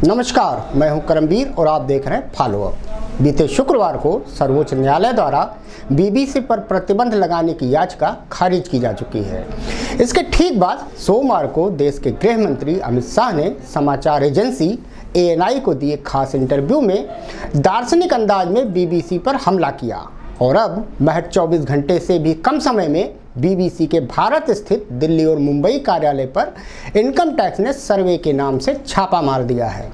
नमस्कार, मैं हूं करमवीर और आप देख रहे हैं फॉलो अप। बीते शुक्रवार को सर्वोच्च न्यायालय द्वारा बीबीसी पर प्रतिबंध लगाने की याचिका खारिज की जा चुकी है। इसके ठीक बाद सोमवार को देश के गृह मंत्री अमित शाह ने समाचार एजेंसी ANI को दिए खास इंटरव्यू में दार्शनिक अंदाज में बीबीसी पर हमला किया और अब महज 24 घंटे से भी कम समय में बीबीसी के भारत स्थित दिल्ली और मुंबई कार्यालय पर इनकम टैक्स ने सर्वे के नाम से छापा मार दिया है।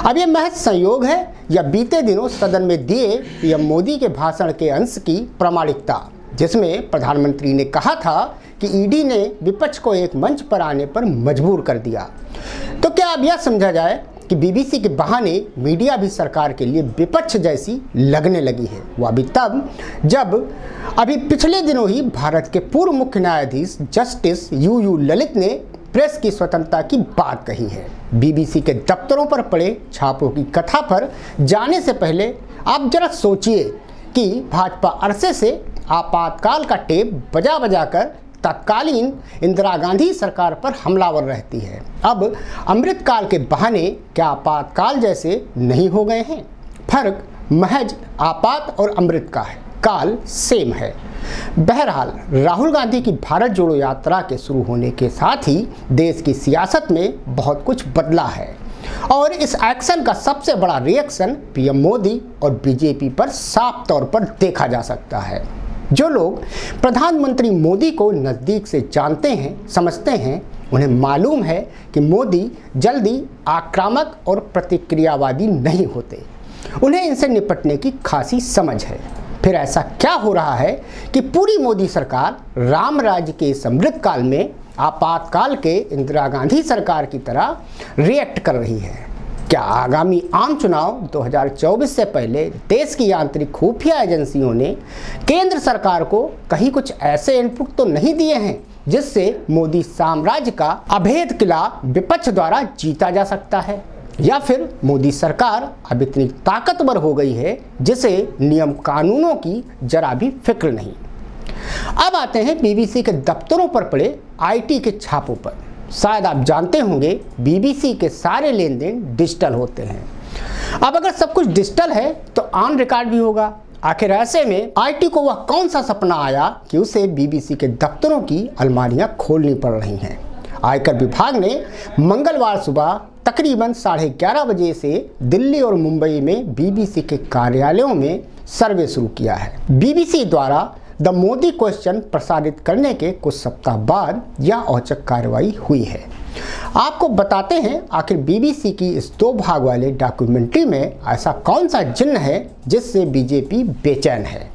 अब यह महज संयोग है या बीते दिनों सदन में दिए पीएम मोदी के भाषण के अंश की प्रामाणिकता, जिसमें प्रधानमंत्री ने कहा था कि ईडी ने विपक्ष को एक मंच पर आने पर मजबूर कर दिया। तो क्या अब यह समझा जाए कि बीबीसी के बहाने मीडिया भी सरकार के लिए विपक्ष जैसी लगने लगी है? वह भी तब जब अभी पिछले दिनों ही भारत के पूर्व मुख्य न्यायाधीश जस्टिस UU ललित ने प्रेस की स्वतंत्रता की बात कही है। बीबीसी के दफ्तरों पर पड़े छापों की कथा पर जाने से पहले आप जरा सोचिए कि भाजपा अरसे से आपातकाल का टेप बजा बजा कर तत्कालीन इंदिरा गांधी सरकार पर हमलावर रहती है। अब अमृतकाल के बहाने क्या आपातकाल जैसे नहीं हो गए हैं? फर्क महज आपात और अमृत का है, काल सेम है। बहरहाल राहुल गांधी की भारत जोड़ो यात्रा के शुरू होने के साथ ही देश की सियासत में बहुत कुछ बदला है और इस एक्शन का सबसे बड़ा रिएक्शन पीएम मोदी और बीजेपी पर साफ तौर पर देखा जा सकता है। जो लोग प्रधानमंत्री मोदी को नज़दीक से जानते हैं, समझते हैं, उन्हें मालूम है कि मोदी जल्दी आक्रामक और प्रतिक्रियावादी नहीं होते। उन्हें इनसे निपटने की खासी समझ है। फिर ऐसा क्या हो रहा है कि पूरी मोदी सरकार राम राज्य के इस अमृतकाल में आपातकाल के इंदिरा गांधी सरकार की तरह रिएक्ट कर रही है? क्या आगामी आम चुनाव 2024 से पहले देश की आंतरिक खुफिया एजेंसियों ने केंद्र सरकार को कहीं कुछ ऐसे इनपुट तो नहीं दिए हैं जिससे मोदी साम्राज्य का अभेद किला विपक्ष द्वारा जीता जा सकता है? या फिर मोदी सरकार अब इतनी ताकतवर हो गई है जिसे नियम कानूनों की जरा भी फिक्र नहीं? अब आते हैं बीबीसी के दफ्तरों पर पड़े IT के छापों पर। शायद आप जानते होंगे बीबीसी के सारे लेन देन डिजिटल होते हैं। अब अगर सब कुछ डिजिटल है तो ऑन रिकॉर्ड भी होगा। आखिर ऐसे में IT को वह कौन सा सपना आया कि उसे बीबीसी के दफ्तरों की अलमारियां खोलनी पड़ रही हैं? आयकर विभाग ने मंगलवार सुबह तकरीबन 11:30 बजे से दिल्ली और मुंबई में बीबीसी के कार्यालयों में सर्वे शुरू किया है। बीबीसी द्वारा द मोदी क्वेश्चन प्रसारित करने के कुछ सप्ताह बाद यह औचक कार्रवाई हुई है। आपको बताते हैं आखिर बीबीसी की इस 2 भाग वाले डॉक्यूमेंट्री में ऐसा कौन सा जिन्न है जिससे बीजेपी बेचैन है।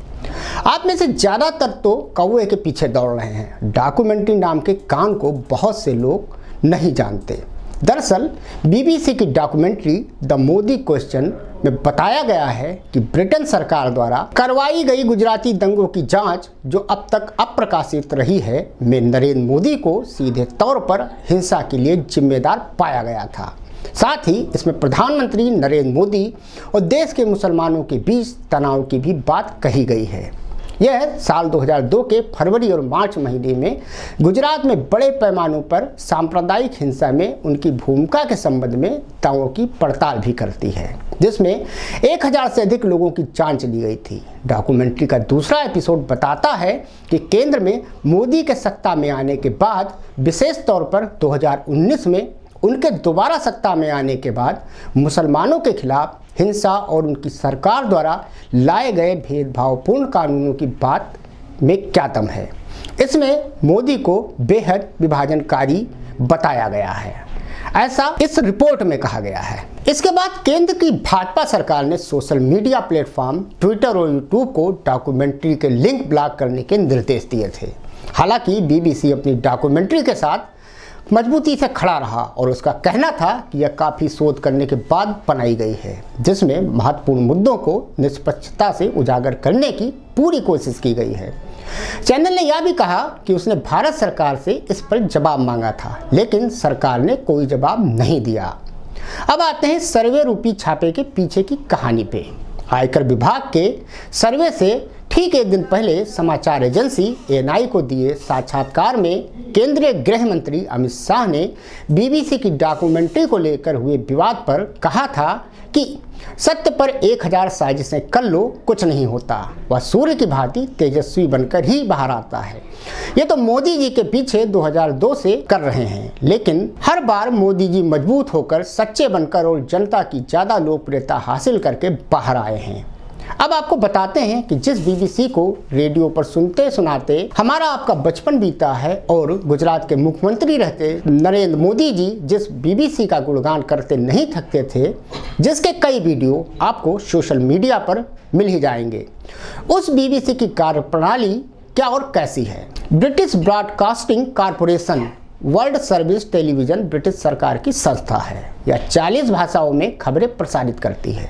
आप में से ज़्यादातर तो कौवे के पीछे दौड़ रहे हैं। डॉक्यूमेंट्री नाम के कान को बहुत से लोग नहीं जानते। दरअसल बीबीसी की डॉक्यूमेंट्री द मोदी क्वेश्चन में बताया गया है कि ब्रिटेन सरकार द्वारा करवाई गई गुजराती दंगों की जांच, जो अब तक अप्रकाशित रही है, में नरेंद्र मोदी को सीधे तौर पर हिंसा के लिए जिम्मेदार पाया गया था। साथ ही इसमें प्रधानमंत्री नरेंद्र मोदी और देश के मुसलमानों के बीच तनाव की भी बात कही गई है। यह साल 2002 के फरवरी और मार्च महीने में गुजरात में बड़े पैमानों पर सांप्रदायिक हिंसा में उनकी भूमिका के संबंध में दावों की पड़ताल भी करती है, जिसमें 1000 से अधिक लोगों की जांच ली गई थी। डॉक्यूमेंट्री का दूसरा एपिसोड बताता है कि केंद्र में मोदी के सत्ता में आने के बाद, विशेष तौर पर 2019 में उनके दोबारा सत्ता में आने के बाद, मुसलमानों के खिलाफ हिंसा और उनकी सरकार द्वारा लाए गए भेदभावपूर्ण कानूनों की बात में क्या दम है। इसमें मोदी को बेहद विभाजनकारी बताया गया है, ऐसा इस रिपोर्ट में कहा गया है। इसके बाद केंद्र की भाजपा सरकार ने सोशल मीडिया प्लेटफॉर्म ट्विटर और यूट्यूब को डॉक्यूमेंट्री के लिंक ब्लॉक करने के निर्देश दिए थे। हालांकि बीबीसी अपनी डॉक्यूमेंट्री के साथ मजबूती से खड़ा रहा और उसका कहना था कि यह काफ़ी शोध करने के बाद बनाई गई है, जिसमें महत्वपूर्ण मुद्दों को निष्पक्षता से उजागर करने की पूरी कोशिश की गई है। चैनल ने यह भी कहा कि उसने भारत सरकार से इस पर जवाब मांगा था, लेकिन सरकार ने कोई जवाब नहीं दिया। अब आते हैं सर्वे रूपी छापे के पीछे की कहानी पे। आयकर विभाग के सर्वे से ठीक एक दिन पहले समाचार एजेंसी एएनआई को दिए साक्षात्कार में केंद्रीय गृह मंत्री अमित शाह ने बीबीसी की डॉक्यूमेंट्री को लेकर हुए विवाद पर कहा था कि सत्य पर 1000 साजिशें कर लो, कुछ नहीं होता, वह सूर्य की भांति तेजस्वी बनकर ही बाहर आता है। ये तो मोदी जी के पीछे 2002 से कर रहे हैं, लेकिन हर बार मोदी जी मजबूत होकर सच्चे बनकर और जनता की ज़्यादा लोकप्रियता हासिल करके बाहर आए हैं। अब आपको बताते हैं कि जिस बीबीसी को रेडियो पर सुनते सुनाते हमारा आपका बचपन बीता है और गुजरात के मुख्यमंत्री रहते नरेंद्र मोदी जी जिस बीबीसी का गुणगान करते नहीं थकते थे, जिसके कई वीडियो आपको सोशल मीडिया पर मिल ही जाएंगे, उस बीबीसी की कार्यप्रणाली क्या और कैसी है। British broadcasting corporation world service television British सरकार की संस्था है। यह 40 भाषाओं में खबरें प्रसारित करती है।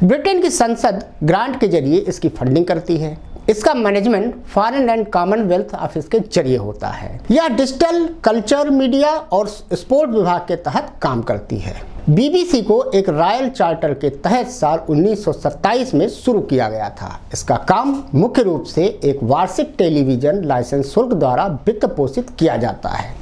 ब्रिटेन की संसद ग्रांट के जरिए इसकी फंडिंग करती है। इसका management foreign and Commonwealth office के जरिए होता है। यह डिजिटल, कल्चर, मीडिया और स्पोर्ट विभाग के तहत काम करती है। बीबीसी को एक रॉयल चार्टर के तहत साल 1927 में शुरू किया गया था। इसका काम मुख्य रूप से एक वार्षिक टेलीविजन लाइसेंस शुल्क द्वारा वित्त पोषित किया जाता है,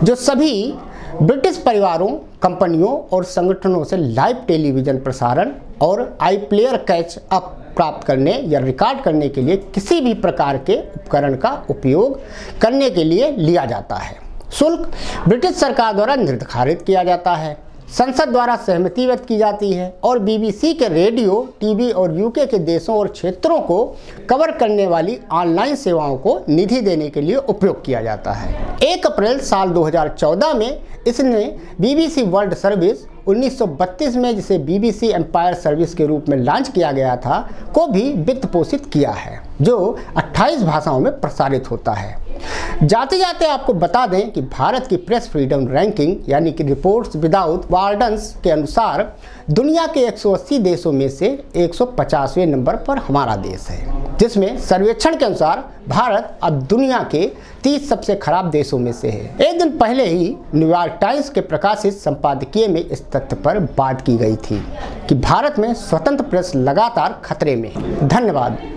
जो सभी ब्रिटिश परिवारों, कंपनियों और संगठनों से लाइव टेलीविजन प्रसारण और आईप्लेयर कैच अप प्राप्त करने या रिकॉर्ड करने के लिए किसी भी प्रकार के उपकरण का उपयोग करने के लिए लिया जाता है। शुल्क ब्रिटिश सरकार द्वारा निर्धारित किया जाता है, संसद द्वारा सहमति व्यक्त की जाती है और बीबीसी के रेडियो, टीवी और यूके के देशों और क्षेत्रों को कवर करने वाली ऑनलाइन सेवाओं को निधि देने के लिए उपयोग किया जाता है। 1 अप्रैल साल 2014 में इसने बीबीसी वर्ल्ड सर्विस 1932 में, जिसे बीबीसी एम्पायर सर्विस के रूप में लॉन्च किया गया था, को भी वित्त पोषित किया है, जो 28 भाषाओं में प्रसारित होता है। जाते जाते आपको बता दें कि भारत की प्रेस फ्रीडम रैंकिंग यानी कि रिपोर्ट्स विदाउट बॉर्डर्स के अनुसार दुनिया के 180 देशों में से 150वें नंबर पर हमारा देश है, जिसमें सर्वेक्षण के अनुसार भारत अब दुनिया के 30 सबसे खराब देशों में से है। एक दिन पहले ही न्यूयॉर्क टाइम्स के प्रकाशित संपादकीय में इस तथ्य पर बात की गई थी कि भारत में स्वतंत्र प्रेस लगातार खतरे में है। धन्यवाद।